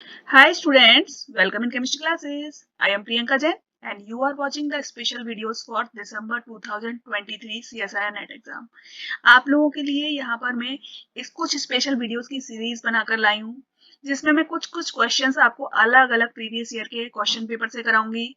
Hi students, welcome in chemistry classes. I am Priyanka Jain and you are watching the special videos for December 2023 CSIR NET exam. आप लोगों के लिए यहाँ पर मैं इस कुछ स्पेशल वीडियोस की सीरीज बनाकर लाई हूँ जिसमें मैं कुछ कुछ क्वेश्चंस आपको अलग अलग प्रीवियस ईयर के क्वेश्चन पेपर से कराऊंगी,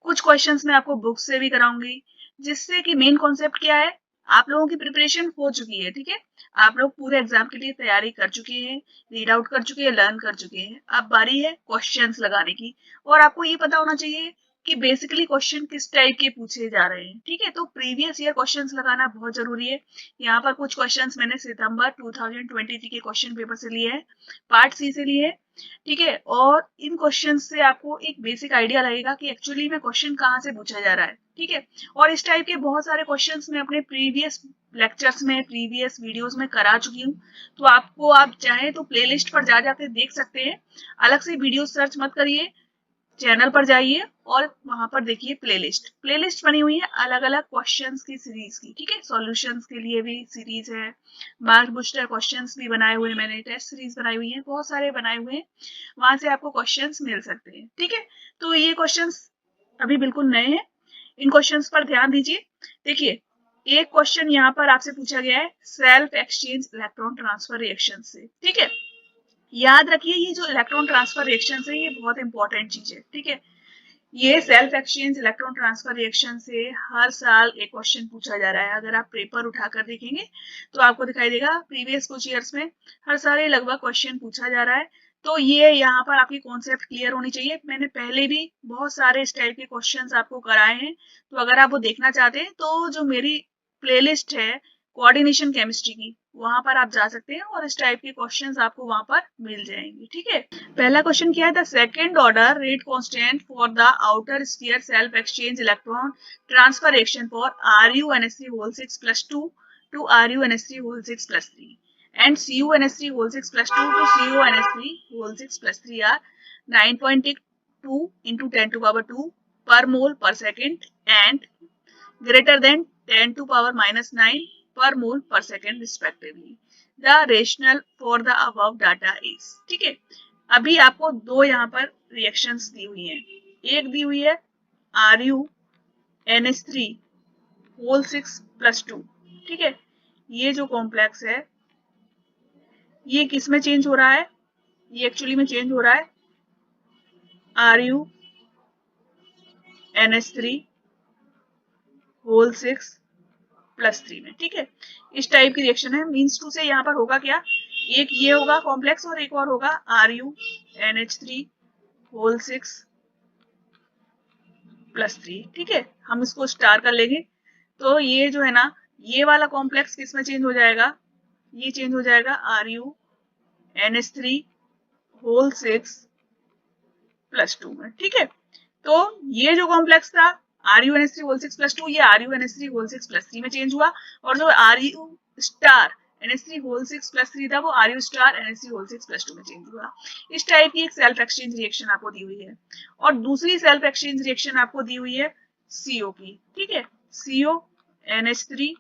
कुछ क्वेश्चंस मैं आपको बुक से भी कराऊंगी, जिससे कि मेन कॉन्सेप्ट क्या है, आप लोगों की प्रिपरेशन हो चुकी है। ठीक है, आप लोग पूरे एग्जाम के लिए तैयारी कर चुके हैं, रीड आउट कर चुके हैं, लर्न कर चुके हैं। अब बारी है क्वेश्चंस लगाने की और आपको ये पता होना चाहिए कि बेसिकली क्वेश्चन किस टाइप के पूछे जा रहे हैं। ठीक है, तो प्रीवियस ईयर क्वेश्चंस लगाना बहुत जरूरी है। यहाँ पर कुछ क्वेश्चंस मैंने सितंबर 2023 के क्वेश्चन पेपर से लिए हैं, पार्ट सी से लिए हैं। ठीक है, और इन क्वेश्चन से आपको एक बेसिक आइडिया लगेगा कि एक्चुअली में क्वेश्चन कहाँ से पूछा जा रहा है। ठीक है, और इस टाइप के बहुत सारे क्वेश्चंस मैं अपने प्रीवियस लेक्चर्स में, प्रीवियस वीडियोस में करा चुकी हूँ। तो आपको, आप चाहें तो प्लेलिस्ट पर जा जाकर देख सकते हैं। अलग से वीडियो सर्च मत करिए, चैनल पर जाइए और वहां पर देखिए प्लेलिस्ट प्लेलिस्ट बनी हुई है अलग अलग क्वेश्चंस की सीरीज की। ठीक है, सॉल्यूशंस के लिए भी सीरीज है, मार्क बूस्टर क्वेश्चंस भी बनाए हुए हैं मैंने, टेस्ट सीरीज बनाई हुई है, बहुत सारे बनाए हुए हैं, वहां से आपको क्वेश्चंस मिल सकते हैं। ठीक है, तो ये क्वेश्चंस अभी बिल्कुल नए हैं, इन क्वेश्चंस पर ध्यान दीजिए। देखिए, एक क्वेश्चन यहाँ पर आपसे पूछा गया है self exchange electron transfer reaction से। ठीक है, याद रखिए ये जो इलेक्ट्रॉन ट्रांसफर रिएक्शन है ये बहुत इंपॉर्टेंट चीज है। ठीक है, ये self exchange electron transfer reaction से हर साल एक क्वेश्चन पूछा जा रहा है। अगर आप पेपर उठाकर देखेंगे तो आपको दिखाई देगा प्रीवियस कुछ ईयर्स में हर साल ये लगभग क्वेश्चन पूछा जा रहा है। तो ये यहाँ पर आपकी कॉन्सेप्ट क्लियर होनी चाहिए। मैंने पहले भी बहुत सारे इस टाइप के क्वेश्चंस आपको कराए हैं, तो अगर आप वो देखना चाहते हैं तो जो मेरी प्लेलिस्ट है कोऑर्डिनेशन केमिस्ट्री की, वहां पर आप जा सकते हैं और इस टाइप के क्वेश्चंस आपको वहां पर मिल जाएंगे। ठीक है, पहला क्वेश्चन क्या है, the second order rate constant for the outer sphere self exchange electron transfer reaction for RuNH3 whole 6 plus 2 to RuNH3 whole 6 plus 3 and CuNH3 whole 6 plus 2 to CuNH3 whole 6 plus 3 are 9.2 into 10 to power 2 per mole per second and greater than 10 to power minus 9 per mole per second respectively. The rationale for the above data is। ठीक है, अभी आपको दो यहाँ पर reactions दी हुई हैं। एक दी हुई है RuNH3 होल 6 प्लस 2। ठीक है, ये जो कॉम्प्लेक्स है ये किस में चेंज हो रहा है, ये एक्चुअली में चेंज हो रहा है RuNH3 होल 6 प्लस 3 में। ठीक है, इस टाइप की रिएक्शन है। मीन्स टू से यहाँ पर होगा क्या, एक ये होगा कॉम्प्लेक्स और एक और होगा RuNH3 होल 6 प्लस 3। ठीक है, हम इसको स्टार कर लेंगे तो ये जो है ना, ये वाला कॉम्प्लेक्स किस में चेंज हो जाएगा, ये चेंज हो जाएगा RuNH3 होल 6 प्लस 2 में। ठीक है, तो ये जो कॉम्प्लेक्स था RuNH3 होल 6 प्लस 2, ये RuNH3 होल 6 प्लस 3 में चेंज हुआ, और जो Ru star NH3 whole 6 plus 3 था वो Ru star NH3 whole 6 plus 2 में चेंज हुआ। इस टाइप की एक सेल्फ एक्सचेंज रिएक्शन आपको दी हुई है, और दूसरी सेल्फ एक्सचेंज रिएक्शन आपको दी हुई है CO की। ठीक है, CO NH3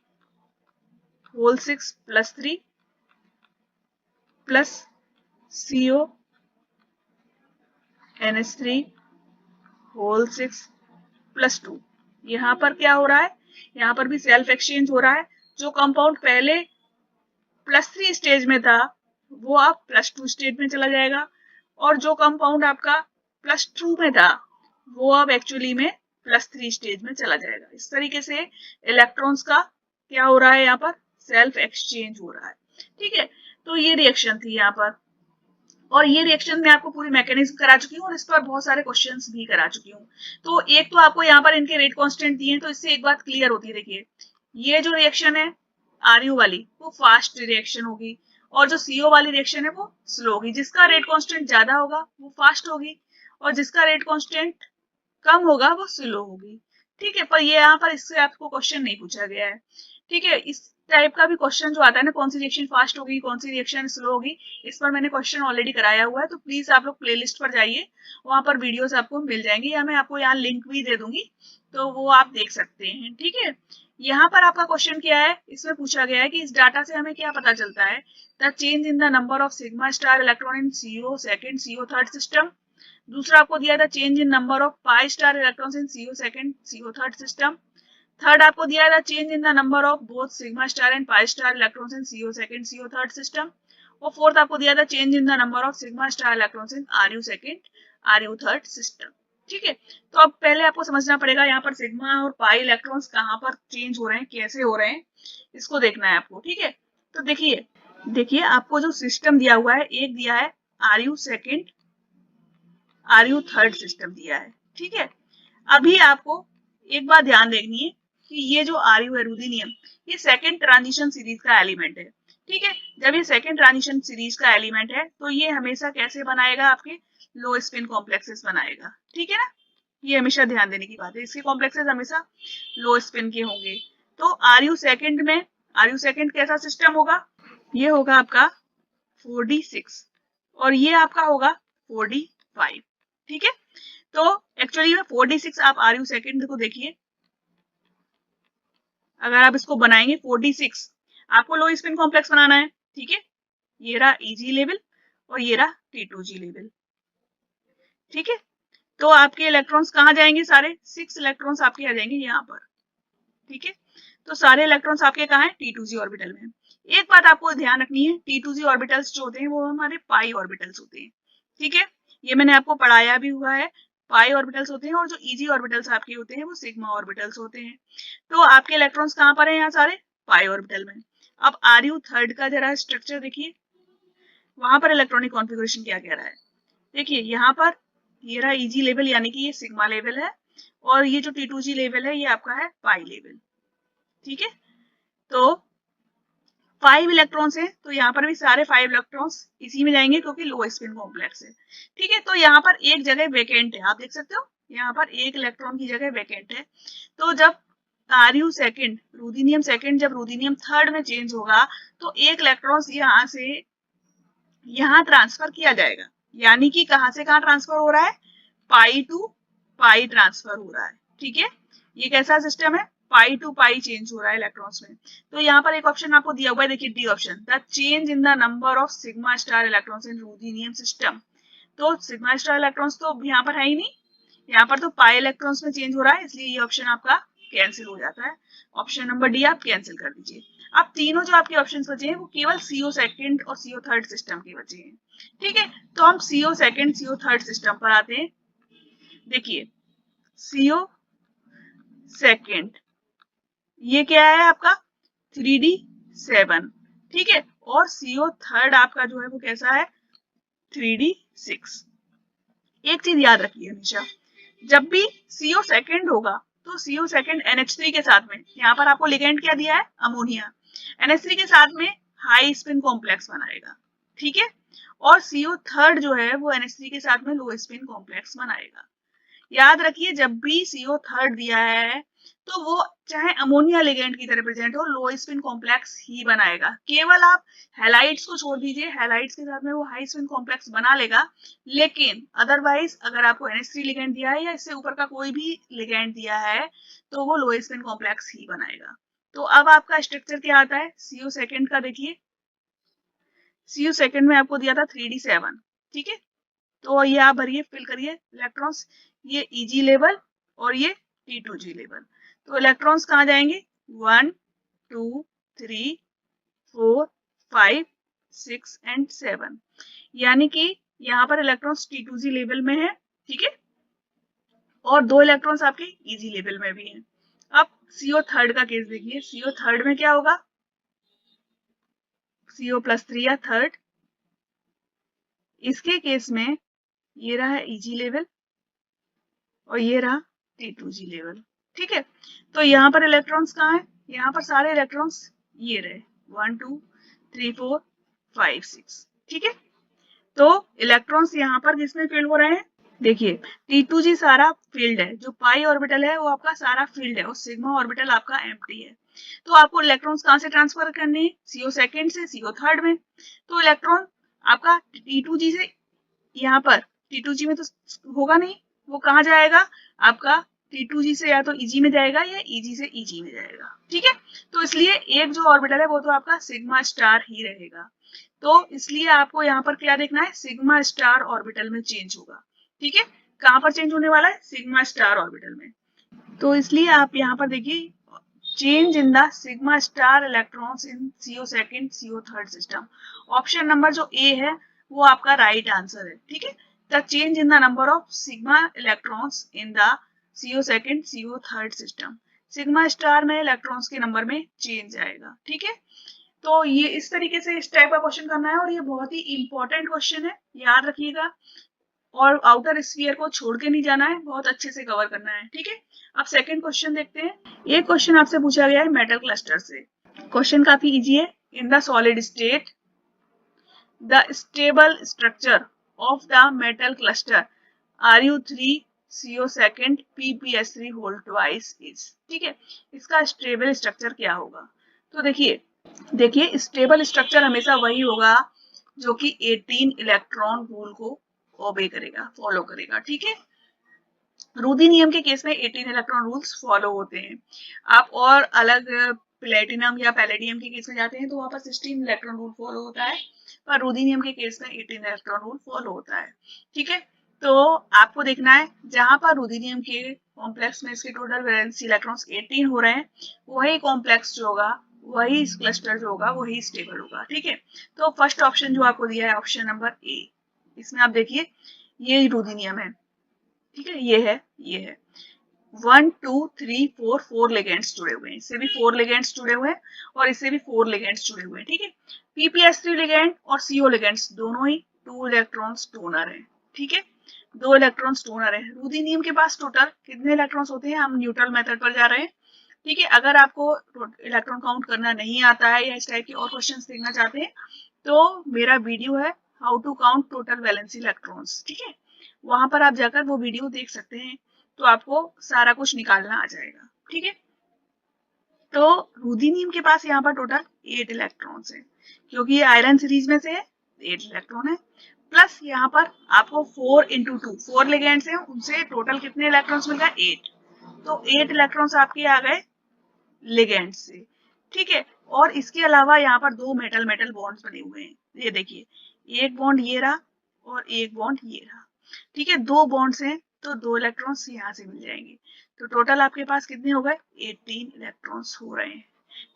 whole 6 plus 3 plus CO NH3 whole 6 plus 2। यहाँ पर क्या हो रहा है, यहाँ पर भी सेल्फ एक्सचेंज हो रहा है। जो कंपाउंड पहले प्लस 3 स्टेज में था वो अब प्लस 2 स्टेज में चला जाएगा, और जो कंपाउंड आपका प्लस 2 में था वो अब एक्चुअली में प्लस 3 स्टेज में चला जाएगा। इस तरीके से इलेक्ट्रॉन्स का क्या हो रहा है, यहाँ पर सेल्फ एक्सचेंज हो रहा है। ठीक है, तो ये रिएक्शन थी यहाँ पर, और ये रिएक्शन मैं आपको पूरी मैकेनिज्म करा चुकी हूँ और इस पर बहुत सारे क्वेश्चंस भी करा चुकी हूँ। तो एक तो आपको यहाँ पर इनके रेट कांस्टेंट दिए हैं, तो इससे एक बात क्लियर होती है। देखिए, ये जो रिएक्शन है Ru वाली वो फास्ट रिएक्शन होगी, और जो CO वाली रिएक्शन है वो स्लो होगी। जिसका रेट कांस्टेंट ज्यादा होगा वो फास्ट होगी, और जिसका रेट कांस्टेंट कम होगा वो स्लो होगी। ठीक है, पर ये यहाँ पर इससे आपको क्वेश्चन नहीं पूछा गया है। ठीक है, इस टाइप का भी क्वेश्चन जो आता है ना, कौन सी रिएक्शन फास्ट होगी कौन सी रिएक्शन स्लो होगी, इस पर मैंने क्वेश्चन ऑलरेडी कराया हुआ है। तो प्लीज आप लोग प्लेलिस्ट पर जाइए, वहां पर वीडियोस आपको मिल जाएंगे, या मैं आपको यहाँ लिंक भी दे दूंगी तो वो आप देख सकते हैं। ठीक है, यहाँ पर आपका क्वेश्चन क्या है, इसमें पूछा गया है कि इस डाटा से हमें क्या पता चलता है, the change in the number of sigma star electron in CO second CO third system. दूसरा आपको दिया था change in number of pi star electrons in CO second CO third system. Third आपको दिया था change in the number of both sigma star and pi star electrons in CO second CO third system. और fourth आपको दिया था change in the number of sigma star electrons in RU second RU third system. ठीक है, तो अब पहले आपको समझना पड़ेगा यहाँ पर सिग्मा और पाई इलेक्ट्रॉन्स कहाँ पर चेंज हो रहे हैं, कैसे हो रहे हैं, इसको देखना है आपको। ठीक है, तो देखिए आपको जो सिस्टम दिया हुआ है, एक दिया है RU second RU third system दिया है। ठीक है, अभी आपको एक बात ध्यान देखनी है कि ये जो RU है रुदीनियम, ये सेकंड ट्रांजिशन सीरीज का एलिमेंट है। ठीक है, जब ये सेकंड ट्रांजिशन सीरीज का एलिमेंट है तो ये हमेशा कैसे बनाएगा, आपके लो स्पिन कॉम्प्लेक्सेस बनाएगा। ठीक है ना, ये हमेशा ध्यान देने की बात है, इसके कॉम्प्लेक्सेस हमेशा लो स्पिन के होंगे। तो RU सेकंड में RU सेकंड कैसा सिस्टम होगा, ये होगा आपका 4d6 और ये आपका होगा 4d5। ठीक है, तो एक्चुअली में 4d6 आप RU सेकंड को देखिए, अगर आप इसको बनाएंगे 4d6, आपको लो स्पिन कॉम्प्लेक्स बनाना है। ठीक है, ये रहा EG लेवल और ये रहा T2G लेवल। ठीक है, तो आपके इलेक्ट्रॉन्स कहाँ जाएंगे, सारे 6 इलेक्ट्रॉन्स आपके आ जाएंगे यहाँ पर। ठीक है, तो सारे इलेक्ट्रॉन्स आपके कहाँ हैं, T2G ऑर्बिटल में। एक बात आपको ध्यान रखनी है, T2G ऑर्बिटल्स जो होते हैं वो हमारे पाई ऑर्बिटल्स होते हैं। ठीक है, ये मैंने आपको पढ़ाया भी हुआ है, पाई ऑर्बिटल्स होते हैं और जो EG ऑर्बिटल्स आपके होते हैं वो सिग्मा ऑर्बिटल्स होते हैं। तो आपके इलेक्ट्रॉन्स कहाँ पर है, यहाँ सारे पाई ऑर्बिटल में। अब RU थर्ड का जरा स्ट्रक्चर देखिए, वहां पर इलेक्ट्रॉनिक कॉन्फ़िगरेशन क्या कह रहा है। देखिए यहाँ पर ये रहा EG लेवल यानी कि ये सिग्मा लेवल है और ये जो T2G लेवल है ये आपका है पाई लेवल। ठीक है, तो 5 इलेक्ट्रॉन्स हैं, तो यहाँ पर भी सारे 5 इलेक्ट्रॉन्स इसी में जाएंगे क्योंकि लो स्पिन कॉम्प्लेक्स है। ठीक है, तो यहाँ पर एक जगह वेकेंट है, आप देख सकते हो यहाँ पर एक इलेक्ट्रॉन की जगह वेकेंट है। तो जब RU सेकंड रुदीनियम सेकंड जब रुदीनियम थर्ड में चेंज होगा तो एक इलेक्ट्रॉन यहाँ से यहाँ ट्रांसफर किया जाएगा, यानी कि कहाँ से कहाँ ट्रांसफर हो रहा है, पाई टू पाई ट्रांसफर हो रहा है। ठीक है, ये कैसा सिस्टम है, पाई टू पाई चेंज हो रहा है इलेक्ट्रॉन्स में। तो यहाँ पर एक ऑप्शन आपको दिया हुआ है, देखिए D option, the change in the number of sigma star electrons in ruthenium system. तो सिग्मा स्टार इलेक्ट्रॉन्स तो यहाँ पर है ही नहीं, यहाँ पर तो पाई इलेक्ट्रॉन्स में चेंज हो रहा है, इसलिए ये ऑप्शन आपका कैंसिल हो जाता है। ऑप्शन नंबर डी आप कैंसिल कर दीजिए। अब तीनों जो आपके ऑप्शंस बचे हैं वो केवल CO सेकंड और CO थर्ड सिस्टम के बचे हैं। ठीक है, तो हम CO second CO third system पर आते हैं। देखिए CO सेकंड ये क्या है आपका 3d7। ठीक है, और CO थर्ड आपका जो है वो कैसा है 3d6। एक चीज याद रखिए हमेशा, जब भी CO सेकंड होगा तो CO सेकंड NH3 के साथ में, यहाँ पर आपको लिगेंड क्या दिया है, अमोनिया, NH3 के साथ में हाई स्पिन कॉम्प्लेक्स बनाएगा। ठीक है, और CO थर्ड जो है वो NH3 के साथ में लो स्पिन कॉम्प्लेक्स बनाएगा। याद रखिए जब भी CO थर्ड दिया है तो वो चाहे अमोनिया लिगेंड की तरह प्रेजेंट हो, लो स्पिन कॉम्प्लेक्स ही बनाएगा। केवल आप हैलाइड्स को छोड़ दीजिए, हैलाइड्स के साथ में वो हाई स्पिन कॉम्प्लेक्स बना लेगा, लेकिन अदरवाइज अगर आपको NH3 लिगेंड दिया है या इससे ऊपर का कोई भी लिगेंड दिया है तो वो लो स्पिन कॉम्प्लेक्स ही बनाएगा। तो अब आपका स्ट्रक्चर क्या आता है, CO सेकंड का देखिए, CO सेकंड में आपको दिया था 3d7। ठीक है, तो ये आप भरिए, फिल करिए इलेक्ट्रॉन्स, ये EG लेवल और ये T2G लेवल। तो इलेक्ट्रॉन्स कहाँ जाएंगे, 1 2 3 4 5 6 एंड 7, यानी कि यहाँ पर इलेक्ट्रॉन्स T2G लेवल में है। ठीक है, और 2 इलेक्ट्रॉन्स आपके EG लेवल में भी हैं। अब CO थर्ड का केस देखिए, CO थर्ड में क्या होगा, CO+3 या थर्ड, इसके केस में ये रहा EG लेवल और ये रहा T2G लेवल। ठीक है, तो यहाँ पर इलेक्ट्रॉन्स कहाँ है, यहाँ पर सारे इलेक्ट्रॉन्स ये रहे 1 2 3 4 5 6। ठीक है, तो इलेक्ट्रॉन्स यहाँ पर किसमें फील्ड हो रहे हैं, देखिए T2G सारा फील्ड है, जो पाई ऑर्बिटल है वो आपका सारा फील्ड है और सिग्मा ऑर्बिटल आपका एम्प्टी है। तो आपको इलेक्ट्रॉन्स कहाँ से ट्रांसफर करने हैं, CO सेकंड से CO थर्ड में। तो इलेक्ट्रॉन आपका T2G से यहाँ पर T2G में तो होगा नहीं, वो कहाँ जाएगा आपका T2G से या तो Eg में जाएगा या Eg से Eg में जाएगा, ठीक है। तो इसलिए एक जो ऑर्बिटल है वो तो आपका सिग्मा स्टार ही रहेगा। तो इसलिए आपको यहाँ पर क्या देखना है, सिग्मा स्टार ऑर्बिटल में चेंज होगा, ठीक है। कहाँ पर चेंज होने वाला है, सिग्मा स्टार ऑर्बिटल में। तो इसलिए आप यहाँ पर देखिए, change in the sigma star electrons in CO second CO third system. Option number जो ए है वो आपका राइट आंसर है, ठीक है। The change in the number of sigma electrons in the CO second CO third system. Sigma star में electrons के number में चेंज आएगा, ठीक है। तो ये इस तरीके से इस टाइप का क्वेश्चन करना है और ये बहुत ही इंपॉर्टेंट क्वेश्चन है, याद रखिएगा। और आउटर स्फीयर को छोड़ के नहीं जाना है, बहुत अच्छे से कवर करना है, ठीक है। अब सेकंड क्वेश्चन देखते हैं। ये क्वेश्चन आपसे पूछा गया है मेटल क्लस्टर से। क्वेश्चन काफी इजी है। In the solid state the stable structure of the metal cluster Ru3CO second PPS3 whole twice is, ठीक है। इसका स्टेबल स्ट्रक्चर क्या होगा? तो देखिए स्टेबल स्ट्रक्चर हमेशा वही होगा जो कि 18 इलेक्ट्रॉन रूल को ओबे करेगा, फॉलो करेगा, ठीक है। रूदी नियम के केस में 18 इलेक्ट्रॉन रूल्स फॉलो होते हैं। आप और अलग प्लेटिनम या पैलेडियम के केस में जाते हैं तो वहां पर 16 इलेक्ट्रॉन रूल फॉलो होता है, पर रूदी नियम के केस में 18 इलेक्ट्रॉन रूल फॉलो होता है, ठीक है। तो आपको देखना है जहां पर रूदी नियम के कॉम्प्लेक्स में इसके टोटल वैलेंसी इलेक्ट्रॉन्स 18 हो रहे हैं, वही कॉम्प्लेक्स जो होगा, वही क्लस्टर जो होगा वही स्टेबल होगा, ठीक है। तो फर्स्ट ऑप्शन जो आपको दिया है ऑप्शन नंबर ए, इसमें आप देखिए ये रूदिनियम है, ठीक है। ये है 1 2 3 4 4 लिगेंड्स जुड़े हुए हैं, इससे भी 4 लिगेंड्स जुड़े हुए हैं और इससे भी 4 लिगेंड्स जुड़े हुए हैं, ठीक है। PPS3 लिगेंड और CO लिगेंड्स दोनों ही 2 इलेक्ट्रॉन्स डोनर हैं, ठीक है। 2 इलेक्ट्रॉन्स डोनर है। रूदिनियम के पास टोटल कितने इलेक्ट्रॉन्स होते हैं, हम न्यूट्रल मेथड पर जा रहे हैं, ठीक है। अगर आपको इलेक्ट्रॉन काउंट करना नहीं आता है या इस टाइप के और क्वेश्चंस देखना चाहते हैं तो मेरा वीडियो है how to count total valency electrons, ठीक है। वहां पर आप जाकर वो वीडियो देख सकते हैं, तो आपको सारा कुछ निकालना आ जाएगा, ठीक है। तो रूदिनियम के पास यहाँ पर टोटल 8 इलेक्ट्रॉन्स हैं, क्योंकि ये आयरन सीरीज में से है, 8 इलेक्ट्रॉन है। प्लस यहाँ पर आपको 4 इंटू 2 4 लिगेंड्स हैं, उनसे टोटल कितने इलेक्ट्रॉन्स मिल गए, 8। तो 8 इलेक्ट्रॉन्स आपके आ गए लिगेंड से, ठीक है। और इसके अलावा यहाँ पर 2 मेटल मेटल बॉन्ड्स बने हुए हैं, ये देखिए एक बॉन्ड ये रहा और एक बॉन्ड ये रहा, ठीक है। 2 बॉन्ड्स हैं तो 2 इलेक्ट्रॉन्स यहाँ से मिल जाएंगे, तो टोटल आपके पास कितने हो गए, 18 इलेक्ट्रॉन्स हो रहे हैं,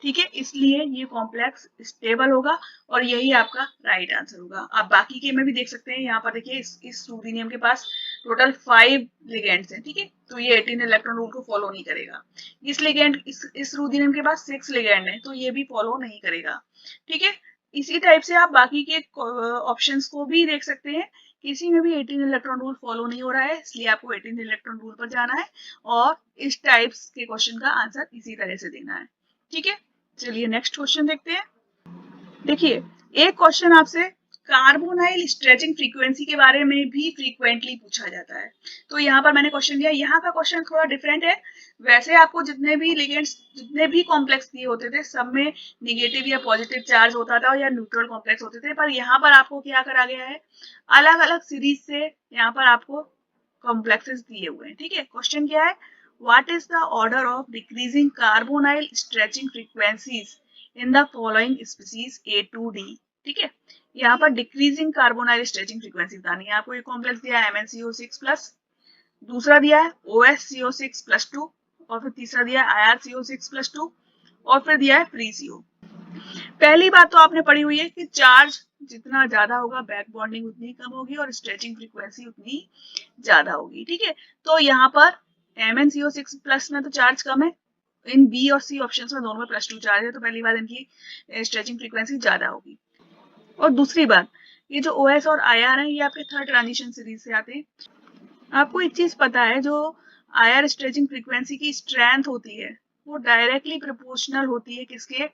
ठीक है। इसलिए ये कॉम्प्लेक्स स्टेबल होगा और यही आपका राइट आंसर होगा। आप बाकी के में भी देख सकते हैं, यहाँ पर देखिए इस रूदिनियम के पास टोटल 5 लिगेंड्स हैं, ठीक है। तो ये 18 इलेक्ट्रॉन रूल को फॉलो नहीं करेगा। इस रूदिनियम के पास 6 लिगेंड है तो ये भी फॉलो नहीं करेगा, ठीक है। इसी टाइप से आप बाकी के ऑप्शंस को भी देख सकते हैं, किसी में भी 18 इलेक्ट्रॉन रूल फॉलो नहीं हो रहा है, इसलिए आपको 18 इलेक्ट्रॉन रूल पर जाना है और इस टाइप्स के क्वेश्चन का आंसर इसी तरह से देना है, ठीक है। चलिए नेक्स्ट क्वेश्चन देखते हैं। देखिए एक क्वेश्चन आपसे कार्बोनाइल स्ट्रेचिंग फ्रीक्वेंसी के बारे में भी फ्रीक्वेंटली पूछा जाता है। तो यहाँ पर मैंने क्वेश्चन दिया, यहाँ का क्वेश्चन थोड़ा डिफरेंट है। वैसे आपको जितने भी लिगेंड्स, जितने भी कॉम्प्लेक्स दिए होते थे सब में निगेटिव या पॉजिटिव चार्ज होता था या न्यूट्रल कॉम्प्लेक्स होते थे, पर यहाँ पर आपको क्या करा गया है, अलग अलग सीरीज से यहाँ पर आपको कॉम्प्लेक्सेस दिए हुए हैं, ठीक है। क्वेश्चन क्या है, what is the order of decreasing carbonyl stretching frequencies in the following species A to D, ठीक है। यहाँ पर डिक्रीजिंग कार्बोनाइल स्ट्रेचिंग फ्रीक्वेंसी बतानी है आपको। ये कॉम्प्लेक्स दिया है MnCO6+, दूसरा दिया है OSCO6+2 और फिर तीसरा दिया है IrCO6+2 और फिर दिया है FreeCO। पहली बात तो आपने पढ़ी हुई है कि चार्ज जितना ज्यादा होगा बैक बॉन्डिंग उतनी कम होगी और स्ट्रेचिंग फ्रीक्वेंसी उतनी ज्यादा होगी, ठीक है। तो यहाँ पर MnCO6+ में तो चार्ज कम है, इन बी और सी ऑप्शन में दोनों में +2 चार्ज है, तो पहली बात इनकी स्ट्रेचिंग फ्रीक्वेंसी ज्यादा होगी। और दूसरी बात, ये जो OS और IR है ये आपके थर्ड ट्रांजिशन सीरीज से आते हैं। आपको एक चीज पता है, जो IR स्ट्रेचिंग फ्रीक्वेंसी की स्ट्रेंथ होती है वो डायरेक्टली प्रोपोर्शनल होती है किसके,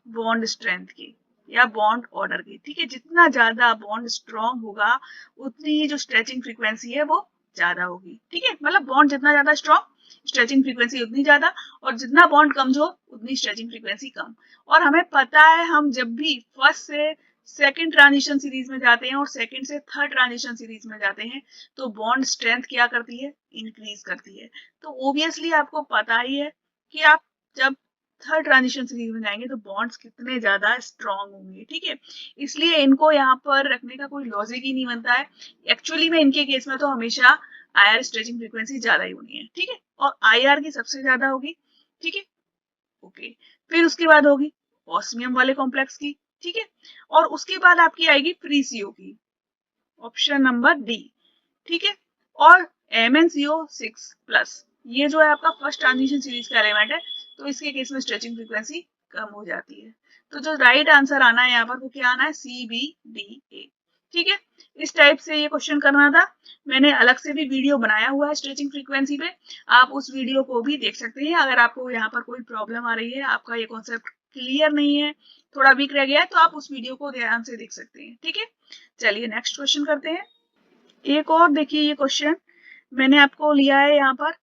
बॉन्ड स्ट्रेंथ की या बॉन्ड ऑर्डर की, ठीक है। जितना ज्यादा बॉन्ड स्ट्रॉन्ग होगा उतनी ही जो स्ट्रेचिंग फ्रीक्वेंसी है वो ज्यादा होगी, ठीक है। मतलब बॉन्ड जितना ज्यादा स्ट्रॉन्ग स्ट्रेचिंग फ्रीक्वेंसी उतनी ज्यादा, और जितना बॉन्ड कमजोर उतनी स्ट्रेचिंग फ्रीक्वेंसी कम। और हमें पता है हम जब भी फर्स्ट से सेकंड ट्रांजिशन सीरीज में जाते हैं और सेकंड से थर्ड ट्रांजिशन सीरीज में जाते हैं तो बॉन्ड स्ट्रेंथ क्या करती है, इंक्रीज करती है। तो ऑब्वियसली आपको पता ही है कि आप जब थर्ड ट्रांजिशन सीरीज में जाएंगे तो बॉन्ड्स कितने ज्यादा स्ट्रॉन्ग होंगे, ठीक है। इसलिए इनको यहाँ पर रखने का कोई लॉजिक ही नहीं बनता है। एक्चुअली में इनके केस में तो हमेशा आईआर स्ट्रेचिंग फ्रीक्वेंसी ज्यादा ही होनी है, ठीक है, और आईआर की सबसे ज्यादा होगी, ठीक है। ओके, फिर उसके बाद होगी ऑस्मियम वाले कॉम्प्लेक्स की, ठीक है, और उसके बाद आपकी आएगी फ्री सीओ की, ऑप्शन नंबर डी, ठीक है। और MnCO6+, ये जो है आपका फर्स्ट ट्रांजिशन सीरीज का एलिमेंट है, तो इसके केस में स्ट्रेचिंग फ्रीक्वेंसी कम हो जाती है। तो जो राइट आंसर आना है यहाँ पर वो क्या आना है, CBDA, ठीक है। इस टाइप से ये क्वेश्चन करना था। मैंने अलग से भी वीडियो बनाया हुआ है स्ट्रेचिंग फ्रीक्वेंसी पे, आप उस वीडियो को भी देख सकते हैं। अगर आपको यहाँ पर कोई प्रॉब्लम आ रही है, आपका ये कॉन्सेप्ट क्लियर नहीं है, थोड़ा वीक रह गया है, तो आप उस वीडियो को ध्यान से देख सकते हैं, ठीक है। चलिए नेक्स्ट क्वेश्चन करते हैं। एक और देखिए ये क्वेश्चन मैंने आपको लिया है यहाँ पर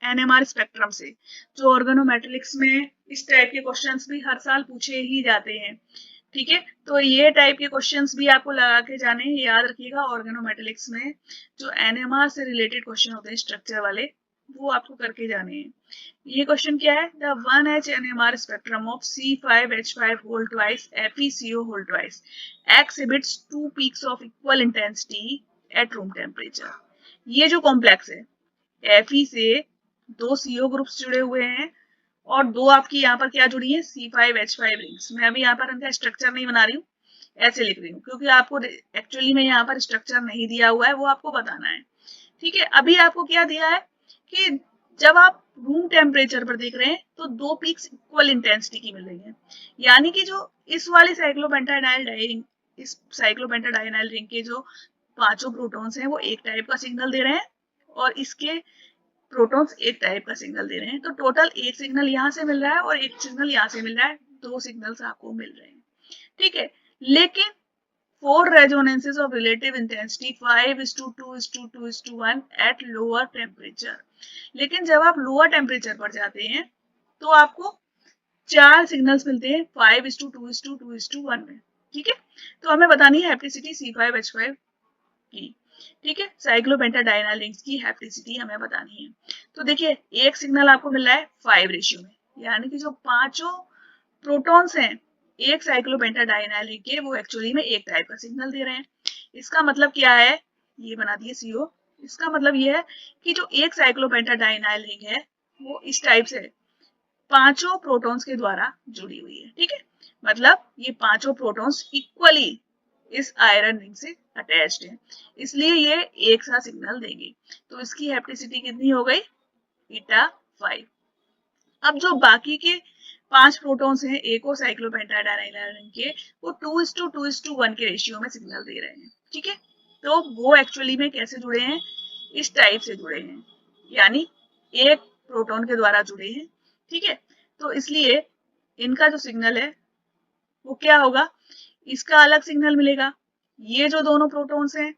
NMR स्पेक्ट्रम से, जो ऑर्गेनोमेट्रिक्स में इस टाइप के क्वेश्चंस भी हर साल पूछे ही जाते हैं, ठीक है। तो ये टाइप के क्वेश्चंस भी आपको लगा के जाने हैं, याद रखिएगा। ऑर्गेनोमेट्रिक्स में जो NMR से रिलेटेड क्वेश्चन होते हैं स्ट्रक्चर वाले, वो आपको करके जाने हैं। ये क्वेश्चन क्या है, the 1H NMR spectrum of C5H5 whole twice FeCO whole twice exhibits two peaks of equal intensity at room temperature। ये जो कॉम्प्लेक्स है, Fe से दो CO ग्रुप्स जुड़े हुए हैं और दो आपकी यहाँ पर क्या जुड़ी है, C5H5 रिंग्स। मैं अभी यहाँ पर इनका स्ट्रक्चर नहीं बना रही हूँ, ऐसे लिख रही हूँ क्योंकि आपको एक्चुअली में यहाँ पर स्ट्रक्चर नहीं दिया हुआ है, वो आपको बताना है, ठीक है। अभी आपको क्या दिया है कि जब आप रूम टेम्परेचर पर देख रहे हैं तो दो पीक्स इक्वल इंटेंसिटी की मिल रही है, यानी कि जो इस वाले साइक्लोपेंटाडाइल रिंग, इस साइक्लोपेंटाडाइल रिंग के जो पांचों प्रोटॉन्स हैं वो एक टाइप का सिग्नल दे रहे हैं और इसके प्रोटॉन्स एक टाइप का सिग्नल दे रहे हैं। तो टोटल एक सिग्नल यहाँ से मिल रहा है और एक सिग्नल यहाँ से मिल रहा है, दो सिग्नल्स आपको मिल रहे हैं, ठीक है। लेकिन four resonances of relative intensity 5:2:2:1 at lower temperature। लेकिन जब आप लोअर टेम्परेचर पर जाते हैं तो आपको चार सिग्नल्स मिलते हैं 5:2:2:1 में, ठीक है। तो हमें बतानी है हैप्टिसिटी C5H5 की, ठीक है, साइक्लोपेंटाडाइनाल रिंग्स की हैप्टिसिटी हमें बतानी है। तो देखिए एक सिग्नल आपको मिल रहा है 5 रेशियो में, यानी कि जो पांचों प्रोटॉन्स हैं एक साइक्लोपेंटाडाइनाल रिंग के, वो एक्चुअली में एक टाइप का सिग्नल दे रहे हैं। इसका मतलब क्या है, ये बना दिए CO। इसका मतलब ये है कि जो एक साइक्लोपेंटाडाइनाल रिंग है वो इस टाइप से पांचों प्रोटॉन्स के द्वारा जुड़ी हुई है, ठीक है। मतलब ये पांचों प्रोटॉन्स इक्वली इस आयरन रिंग से अटैच्ड है, इसलिए ये एक सा सिग्नल देंगे। तो इसकी हैप्टिसिटी कितनी हो गई, ईटा 5। अब जो बाकी के पांच प्रोटॉन्स हैं एक और साइक्लोपेंटाडाइनाल रिंग के, वो 2:2:1 के रेशियो में सिग्नल दे रहे हैं, ठीक है। तो वो एक्चुअली में कैसे जुड़े हैं, इस टाइप से जुड़े हैं, यानी एक प्रोटॉन के द्वारा जुड़े हैं, ठीक है। तो इसलिए इनका जो सिग्नल है वो क्या होगा, इसका अलग सिग्नल मिलेगा। ये जो दोनों प्रोटॉन्स हैं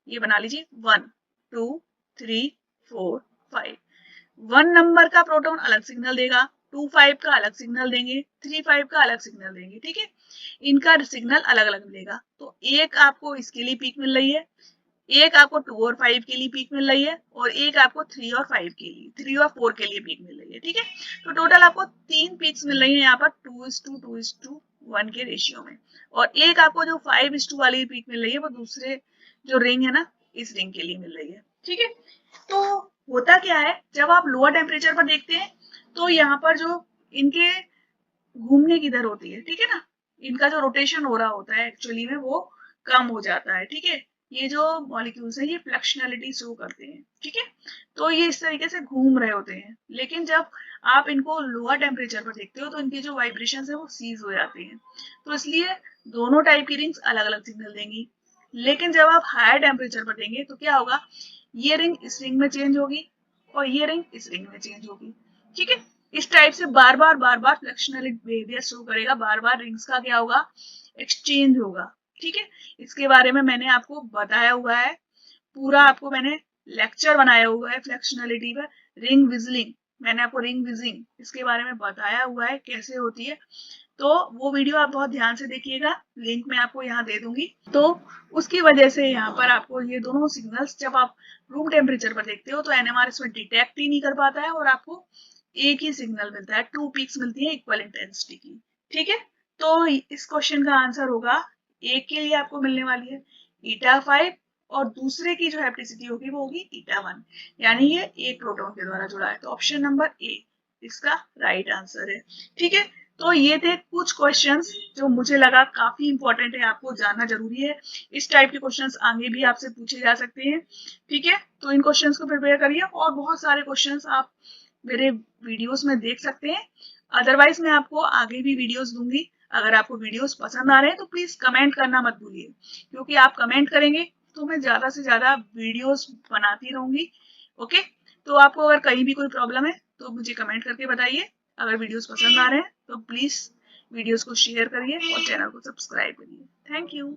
ये बना लीजिए 1 2 3 4 5। 1 नंबर का प्रोटॉन अलग सिग्नल देगा, 2 5 का अलग सिग्नल देंगे, 3 5 का अलग सिग्नल देंगे, ठीक है। इनका सिग्नल अलग अलग मिलेगा। तो एक आपको इसके लिए पीक मिल रही है, एक आपको 2 और 5 के लिए पीक मिल रही है और एक आपको 3 और 5 के लिए, 3 और 4 के लिए पीक मिल रही है, ठीक है। तो टोटल आपको तीन पीक्स मिल रही है यहाँ पर 2:2:1 के रेशियो में, और एक आपको जो 5:2 वाली पीक मिल रही है वो दूसरे जो रिंग है ना, इस रिंग के लिए मिल रही है, ठीक है। तो होता क्या है, जब आप लोअर टेम्परेचर पर देखते हैं तो यहाँ पर जो इनके घूमने की दर होती है, ठीक है ना, इनका जो रोटेशन हो रहा होता है एक्चुअली में वो कम हो जाता है, ठीक है। ये जो मॉलिक्यूल्स हैं ये फ्लक्शनलिटी शो करते हैं, ठीक है। तो ये इस तरीके से घूम रहे होते हैं, लेकिन जब आप इनको लोअर टेम्परेचर पर देखते हो तो इनके जो वाइब्रेशंस है वो सीज हो जाती हैं। तो इसलिए दोनों टाइप की रिंग्स अलग अलग सिग्नल देंगी। लेकिन जब आप हायर टेम्परेचर पर देंगे तो क्या होगा, ये रिंग इस रिंग में चेंज होगी और ये रिंग इस रिंग में चेंज होगी, ठीक है। इस टाइप से बार बार फ्लक्शनल बिहेवियर शो करेगा, बार बार रिंग्स का क्या होगा, एक्सचेंज होगा, ठीक है। इसके बारे में मैंने आपको बताया हुआ है, पूरा आपको मैंने लेक्चर बनाया हुआ है फ्लक्शनलिटी पर। रिंग विजलिंग, मैंने आपको रिंग विजिंग इसके बारे में बताया हुआ है कैसे होती है। तो वो वीडियो आप बहुत ध्यान से देखिएगा, लिंक मैं आपको यहाँ दे दूंगी। तो उसकी वजह से यहाँ पर आपको ये दोनों सिग्नल्स जब आप रूम टेम्परेचर पर देखते हो तो एनएमआर इसमें डिटेक्ट ही नहीं कर पाता है और आपको एक ही सिग्नल मिलता है, 2 पीक्स मिलती है इक्वल इंटेंसिटी की। ठीक है, तो इस क्वेश्चन का आंसर होगा, एक के लिए आपको मिलने वाली है 𝜂5 और दूसरे की जो हैप्टिसिटी होगी वो होगी 𝜂1, यानी ये एक प्रोटॉन के द्वारा जुड़ा है। तो ऑप्शन नंबर ए इसका राइट आंसर है। ठीक है, तो ये थे कुछ क्वेश्चंस जो मुझे लगा काफी इंपॉर्टेंट है, आपको जानना जरूरी है। इस टाइप के क्वेश्चंस आगे भी आपसे पूछे जा सकते हैं। ठीक है, तो इन क्वेश्चंस को प्रिपेयर करिए और बहुत सारे क्वेश्चंस आप मेरे वीडियोस में देख सकते हैं। अदरवाइज मैं आपको आगे भी वीडियोस दूंगी। अगर आपको वीडियोस पसंद आ रहे हैं तो प्लीज कमेंट करना मत भूलिए, क्योंकि आप कमेंट करेंगे तो मैं ज्यादा से ज्यादा वीडियोस बनाती रहूंगी। ओके, तो आपको अगर कहीं भी कोई प्रॉब्लम है तो मुझे कमेंट करके बताइए। अगर वीडियोस पसंद आ रहे हैं तो प्लीज वीडियोस को शेयर करिए और चैनल को सब्सक्राइब करिए। Thank you.